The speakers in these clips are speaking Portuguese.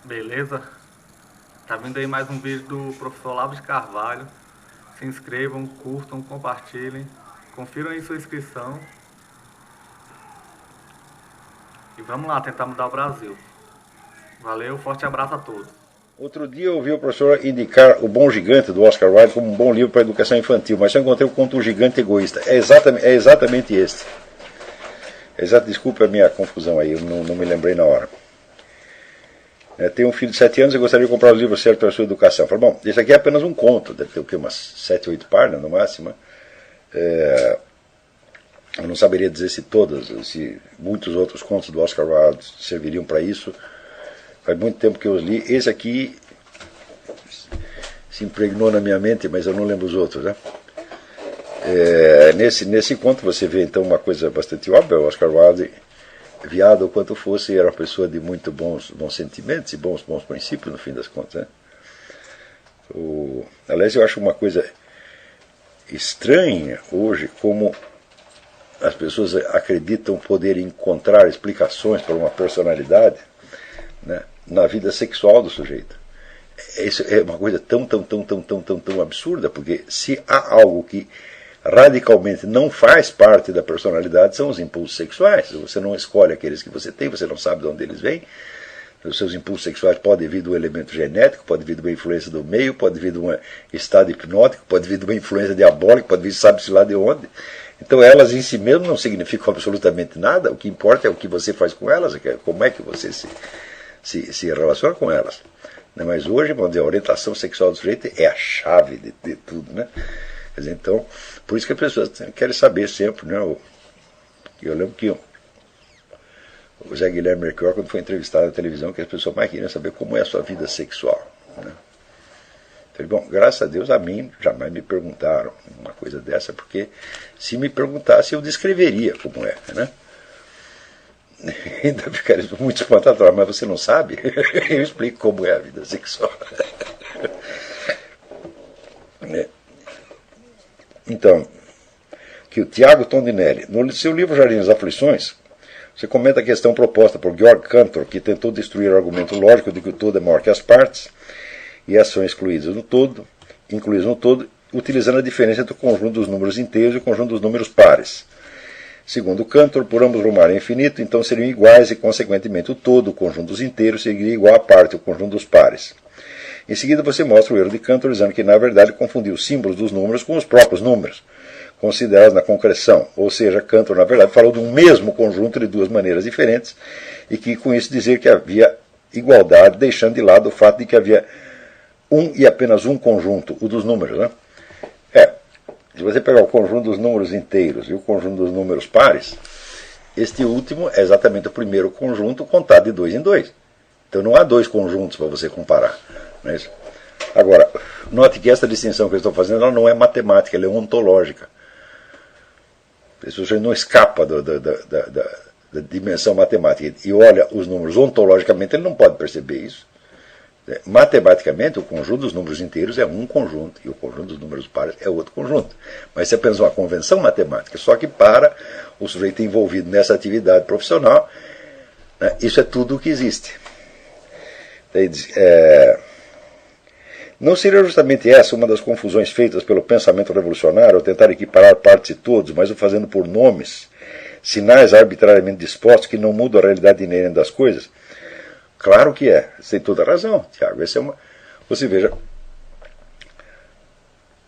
Beleza? Tá vindo aí mais um vídeo do professor Olavo de Carvalho. Se inscrevam, curtam, compartilhem, confiram aí sua inscrição e vamos lá tentar mudar o Brasil. Valeu, forte abraço a todos. Outro dia eu ouvi o professor indicar O Bom Gigante, do Oscar Wilde, como um bom livro para a educação infantil, mas eu encontrei o conto O Gigante Egoísta. É exatamente este. Desculpa a minha confusão aí, eu não me lembrei na hora. Tenho um filho de 7 anos e gostaria de comprar os livros certos para a sua educação. Falei, bom, esse aqui é apenas um conto, deve ter o quê? Umas 7, 8 páginas no máximo. Eu não saberia dizer se muitos outros contos do Oscar Wilde serviriam para isso. Faz muito tempo que eu os li. Esse aqui se impregnou na minha mente, mas eu não lembro os outros, né? Nesse conto você vê então uma coisa bastante óbvia. O Oscar Wilde, viado ou quanto fosse, era uma pessoa de muito bons sentimentos e bons princípios, no fim das contas, né? Aliás, eu acho uma coisa estranha hoje como as pessoas acreditam poder encontrar explicações para uma personalidade, né, na vida sexual do sujeito. Isso é uma coisa tão absurda, porque se há algo que radicalmente não faz parte da personalidade, são os impulsos sexuais. Você não escolhe aqueles que você tem, você não sabe de onde eles vêm. Os seus impulsos sexuais podem vir do elemento genético, pode vir de uma influência do meio, pode vir de um estado hipnótico, pode vir de uma influência diabólica, pode vir sabe-se lá de onde. Então elas em si mesmas não significam absolutamente nada. O que importa é o que você faz com elas, como é que você se relaciona com elas. Mas hoje, vamos dizer, a orientação sexual do sujeito é a chave de tudo, né? Quer dizer, então, por isso que as pessoas querem saber sempre, né? Eu lembro que o Zé Guilherme Melchior, quando foi entrevistado na televisão, que as pessoas mais queriam saber como é a sua vida sexual, né? Falei, bom, graças a Deus a mim jamais me perguntaram uma coisa dessa, porque se me perguntasse eu descreveria como é, né? Ainda ficaria muito espantado, mas você não sabe? Eu explico como é a vida sexual. Então, que o Tiago Tondinelli, no seu livro Jardim das Aflições, você comenta a questão proposta por Georg Cantor, que tentou destruir o argumento lógico de que o todo é maior que as partes, e as são incluídas no todo, utilizando a diferença entre o conjunto dos números inteiros e o conjunto dos números pares. Segundo Cantor, por ambos rumarem ao infinito, então seriam iguais e, consequentemente, o todo, o conjunto dos inteiros, seria igual à parte, o conjunto dos pares. Em seguida, você mostra o erro de Cantor, dizendo que, na verdade, confundiu os símbolos dos números com os próprios números, considerados na concreção. Ou seja, Cantor, na verdade, falou de um mesmo conjunto de duas maneiras diferentes, e que, com isso, dizer que havia igualdade, deixando de lado o fato de que havia um e apenas um conjunto, o dos números, né? Se você pegar o conjunto dos números inteiros e o conjunto dos números pares, este último é exatamente o primeiro conjunto contado de 2 em 2. Então não há dois conjuntos para você comparar. Não é isso? Agora, note que esta distinção que eu estou fazendo ela não é matemática, ela é ontológica. Se você não escapa da dimensão matemática e olha os números ontologicamente, ele não pode perceber isso. Matematicamente, o conjunto dos números inteiros é um conjunto e o conjunto dos números pares é outro conjunto. Mas isso é apenas uma convenção matemática, só que para o sujeito envolvido nessa atividade profissional, né, isso é tudo o que existe. Não seria justamente essa uma das confusões feitas pelo pensamento revolucionário ao tentar equiparar partes e todos, mas o fazendo por nomes, sinais arbitrariamente dispostos que não mudam a realidade inerente das coisas? Claro que é, você tem toda a razão, Tiago. Você veja,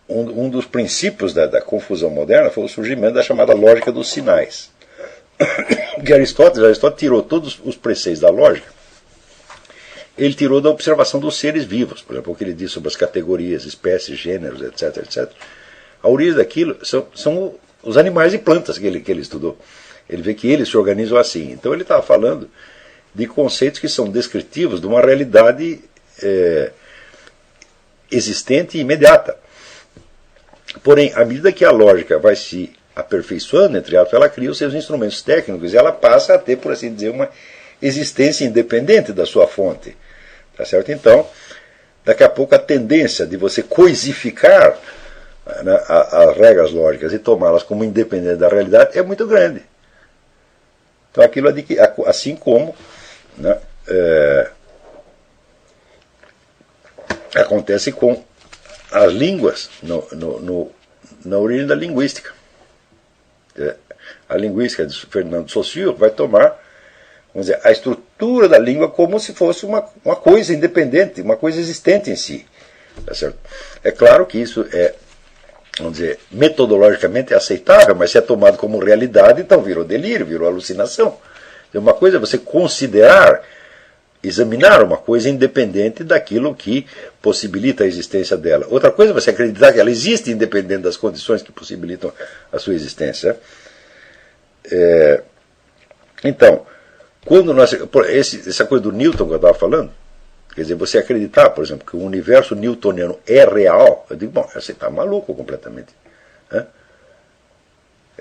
um dos princípios da confusão moderna foi o surgimento da chamada lógica dos sinais. Que Aristóteles tirou todos os preceitos da lógica, ele tirou da observação dos seres vivos, por exemplo, o que ele diz sobre as categorias, espécies, gêneros, etc. A origem daquilo são os animais e plantas que ele estudou. Ele vê que eles se organizam assim. Então ele estava falando de conceitos que são descritivos de uma realidade existente e imediata. Porém, à medida que a lógica vai se aperfeiçoando, entre aspas, ela cria os seus instrumentos técnicos e ela passa a ter, por assim dizer, uma existência independente da sua fonte. Tá certo? Então, daqui a pouco a tendência de você coisificar, né, as regras lógicas e tomá-las como independentes da realidade é muito grande. Então aquilo assim como, né, acontece com as línguas na origem da linguística. A linguística de Fernando de Saussure vai tomar, vamos dizer, a estrutura da língua como se fosse uma coisa independente, uma coisa existente em si. Tá certo? É claro que isso é, vamos dizer, metodologicamente aceitável, mas se é tomado como realidade, então virou delírio, virou alucinação. Uma coisa é você considerar, examinar uma coisa independente daquilo que possibilita a existência dela. Outra coisa é você acreditar que ela existe independente das condições que possibilitam a sua existência. Então, quando essa coisa do Newton que eu estava falando, quer dizer, você acreditar, por exemplo, que o universo newtoniano é real, eu digo, bom, você está maluco completamente. Né?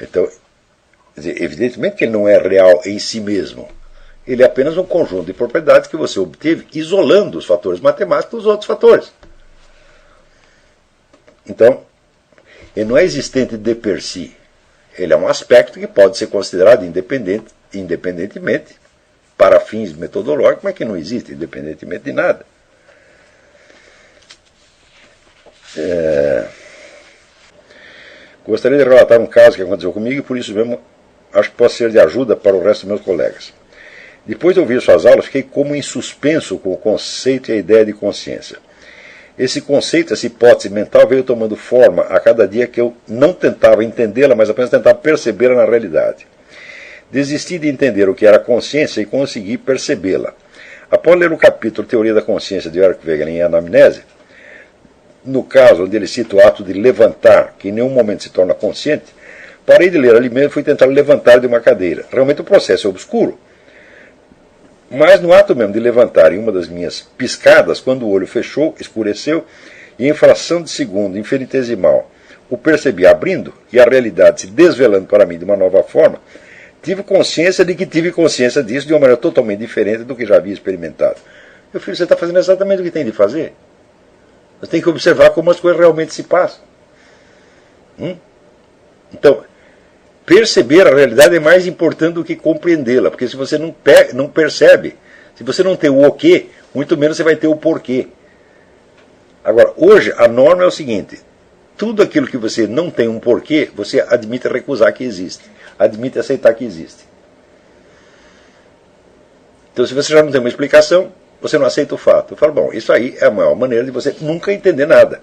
Então, evidentemente que ele não é real em si mesmo. Ele é apenas um conjunto de propriedades que você obteve isolando os fatores matemáticos dos outros fatores. Então, ele não é existente de per si. Ele é um aspecto que pode ser considerado independentemente para fins metodológicos, mas que não existe independentemente de nada. Gostaria de relatar um caso que aconteceu comigo e por isso mesmo acho que posso ser de ajuda para o resto dos meus colegas. Depois de ouvir suas aulas, fiquei como em suspenso com o conceito e a ideia de consciência. Esse conceito, essa hipótese mental veio tomando forma a cada dia que eu não tentava entendê-la, mas apenas tentava percebê-la na realidade. Desisti de entender o que era consciência e consegui percebê-la. Após ler o capítulo Teoria da Consciência de Eric Wegener em Anamnese, no caso onde ele cita o ato de levantar, que em nenhum momento se torna consciente, parei de ler ali mesmo e fui tentar levantar de uma cadeira. Realmente o processo é obscuro. Mas no ato mesmo de levantar, em uma das minhas piscadas, quando o olho fechou, escureceu, e em fração de segundo, infinitesimal, o percebi abrindo, e a realidade se desvelando para mim de uma nova forma, tive consciência de que tive consciência disso de uma maneira totalmente diferente do que já havia experimentado. Meu filho, você está fazendo exatamente o que tem de fazer. Você tem que observar como as coisas realmente se passam. Então, perceber a realidade é mais importante do que compreendê-la, porque se você não percebe, se você não tem o o quê, muito menos você vai ter o porquê. Agora, hoje a norma é o seguinte: tudo aquilo que você não tem um porquê, você admite recusar que existe, admite aceitar que existe. Então, se você já não tem uma explicação, você não aceita o fato. Eu falo, bom, isso aí é a maior maneira de você nunca entender nada.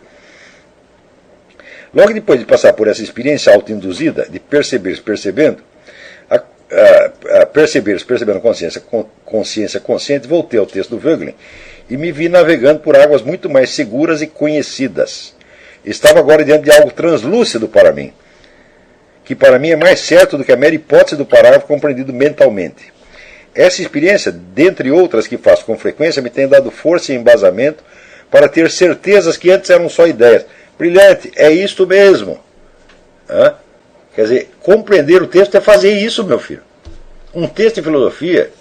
Logo depois de passar por essa experiência autoinduzida, de perceber-se percebendo, perceber-se percebendo consciência consciente, voltei ao texto do Wegener e me vi navegando por águas muito mais seguras e conhecidas. Estava agora diante de algo translúcido para mim, que para mim é mais certo do que a mera hipótese do parágrafo compreendido mentalmente. Essa experiência, dentre outras que faço com frequência, me tem dado força e embasamento para ter certezas que antes eram só ideias. Brilhante, é isto mesmo. Quer dizer, compreender o texto é fazer isso, meu filho. Um texto de filosofia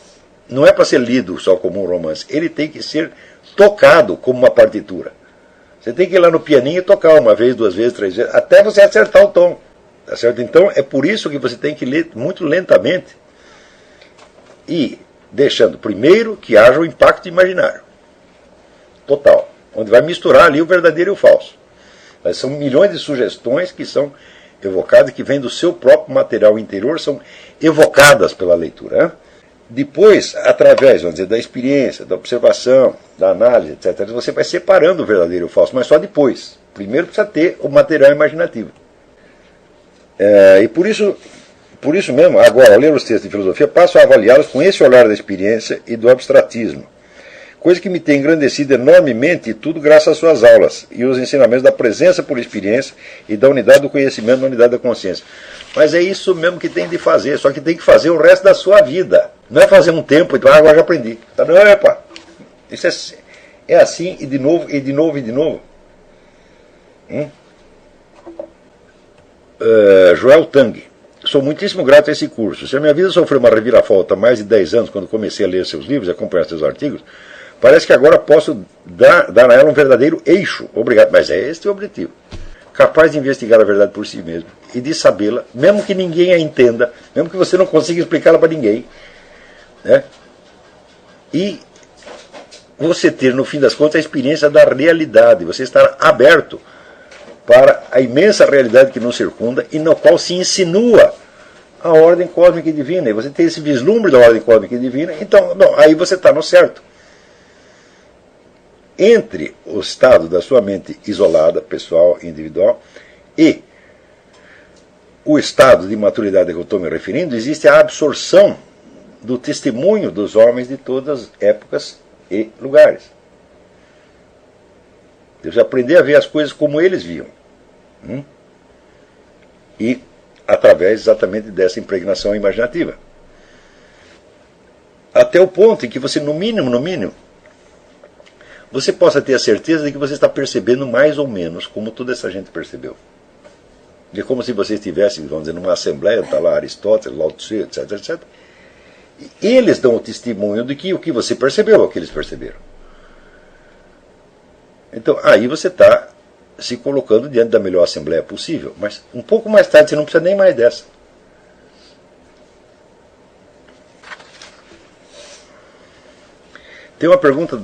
não é para ser lido só como um romance, ele tem que ser tocado como uma partitura. Você tem que ir lá no pianinho e tocar uma vez, duas vezes, três vezes, até você acertar o tom. Tá certo? Então é por isso que você tem que ler muito lentamente e deixando primeiro que haja o impacto imaginário total, onde vai misturar ali o verdadeiro e o falso. Mas são milhões de sugestões que são evocadas, que vêm do seu próprio material interior, são evocadas pela leitura. Depois, através, vamos dizer, da experiência, da observação, da análise, etc., você vai separando o verdadeiro e o falso, mas só depois. Primeiro precisa ter o material imaginativo. E por isso mesmo, agora, ao ler os textos de filosofia, passo a avaliá-los com esse olhar da experiência e do abstratismo. Coisa que me tem engrandecido enormemente, e tudo graças às suas aulas e os ensinamentos da presença por experiência e da unidade do conhecimento na unidade da consciência. Mas é isso mesmo que tem de fazer, só que tem que fazer o resto da sua vida. Não é fazer um tempo e agora já aprendi. Não, epa, isso é assim e de novo, e de novo, e de novo. Joel Tang. Sou muitíssimo grato a esse curso. Se a minha vida sofreu uma reviravolta há mais de 10 anos, quando comecei a ler seus livros e acompanhar seus artigos, parece que agora posso dar a ela um verdadeiro eixo. Obrigado, mas é este o objetivo. Capaz de investigar a verdade por si mesmo e de sabê-la, mesmo que ninguém a entenda, mesmo que você não consiga explicá-la para ninguém, né? E você ter, no fim das contas, a experiência da realidade, você estar aberto para a imensa realidade que nos circunda e no qual se insinua a ordem cósmica e divina. E você tem esse vislumbre da ordem cósmica e divina, então, não, aí você está no certo. Entre o estado da sua mente isolada, pessoal, individual, e o estado de maturidade que eu estou me referindo, existe a absorção do testemunho dos homens de todas as épocas e lugares. Você aprender a ver as coisas como eles viam. E através exatamente dessa impregnação imaginativa. Até o ponto em que você, no mínimo, você possa ter a certeza de que você está percebendo mais ou menos como toda essa gente percebeu. É como se você estivesse, vamos dizer, numa assembleia, está lá Aristóteles, Lao Tzu, etc, etc. E eles dão o testemunho de que o que você percebeu é o que eles perceberam. Então, aí você está se colocando diante da melhor assembleia possível. Mas um pouco mais tarde você não precisa nem mais dessa. Tem uma pergunta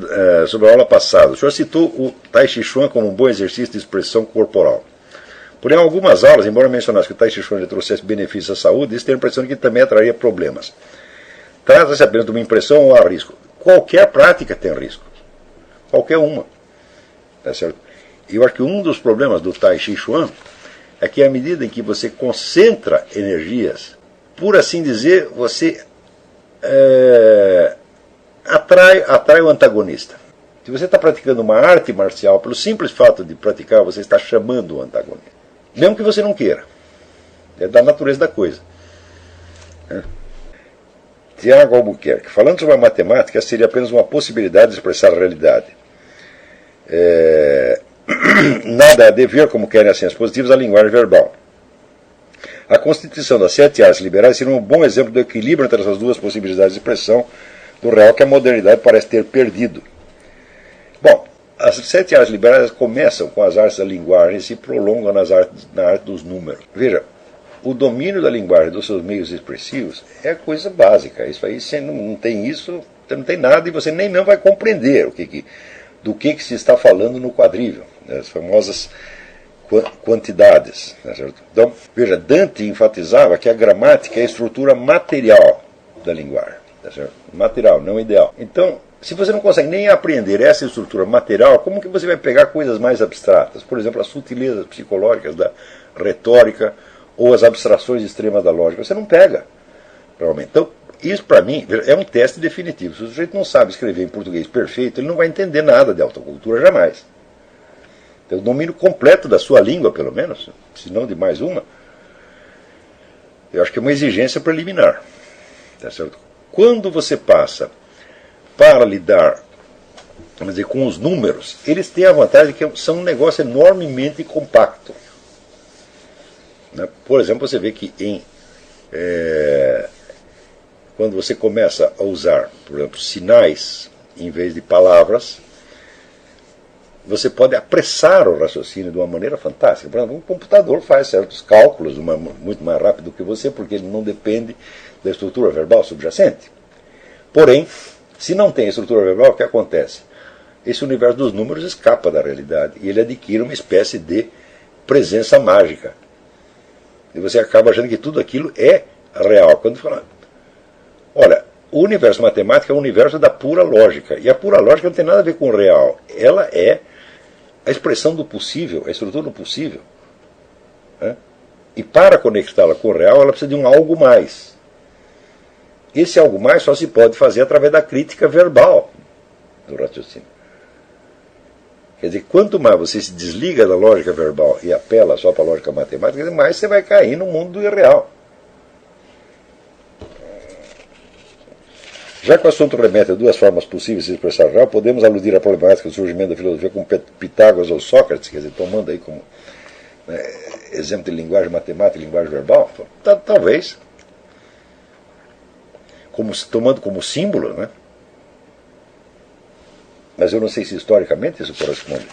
sobre a aula passada. O senhor citou o Tai Chi Chuan como um bom exercício de expressão corporal. Porém, em algumas aulas, embora mencionasse que o Tai Chi Chuan trouxesse benefícios à saúde, isso tem a impressão de que também atraria problemas. Trata-se apenas de uma impressão ou há risco? Qualquer prática tem risco. Qualquer uma. Tá certo? E eu acho que um dos problemas do Tai Chi Chuan é que à medida em que você concentra energias, por assim dizer, você atrai o antagonista. Se você está praticando uma arte marcial, pelo simples fato de praticar, você está chamando o antagonista. Mesmo que você não queira. É da natureza da coisa. Tiago Albuquerque. Falando sobre a matemática, seria apenas uma possibilidade de expressar a realidade. Nada a dever, como querem as ciências positivas, à linguagem verbal. A constituição das 7 artes liberais seria um bom exemplo do equilíbrio entre essas duas possibilidades de expressão do real que a modernidade parece ter perdido. Bom, as 7 artes liberais começam com as artes da linguagem e se prolongam na arte dos números. Veja, o domínio da linguagem dos seus meios expressivos é coisa básica. Isso aí, você não tem isso, você não tem nada e você nem mesmo vai compreender do que se está falando no quadrível, né, as famosas quantidades. Né, certo? Então, veja, Dante enfatizava que a gramática é a estrutura material da linguagem. Tá certo? Material, não ideal. Então, se você não consegue nem aprender essa estrutura material, como que você vai pegar coisas mais abstratas? Por exemplo, as sutilezas psicológicas da retórica ou as abstrações extremas da lógica. Você não pega, realmente. Então, isso para mim é um teste definitivo. Se o sujeito não sabe escrever em português perfeito, ele não vai entender nada de alta cultura jamais. Então, o domínio completo da sua língua, pelo menos, se não de mais uma, eu acho que é uma exigência preliminar. Tá certo? Quando você passa para lidar, vamos dizer, com os números, eles têm a vantagem de que são um negócio enormemente compacto. Né? Por exemplo, você vê que quando você começa a usar, por exemplo, sinais em vez de palavras, você pode apressar o raciocínio de uma maneira fantástica. Por exemplo, um computador faz certos cálculos muito mais rápido que você, porque ele não depende da estrutura verbal subjacente. Porém, se não tem estrutura verbal, o que acontece? Esse universo dos números escapa da realidade e ele adquire uma espécie de presença mágica. E você acaba achando que tudo aquilo é real. Quando fala, olha, o universo matemático é o universo da pura lógica. E a pura lógica não tem nada a ver com o real. Ela é a expressão do possível, a estrutura do possível. Né? E para conectá-la com o real, ela precisa de um algo mais. Esse algo mais só se pode fazer através da crítica verbal do raciocínio. Quer dizer, quanto mais você se desliga da lógica verbal e apela só para a lógica matemática, mais você vai cair no mundo do irreal. Já que o assunto remete a duas formas possíveis de expressar real, podemos aludir à problemática do surgimento da filosofia como Pitágoras ou Sócrates, quer dizer, tomando aí como exemplo de linguagem matemática e linguagem verbal? Talvez. Tomando como símbolo, né? Mas eu não sei se historicamente isso corresponde.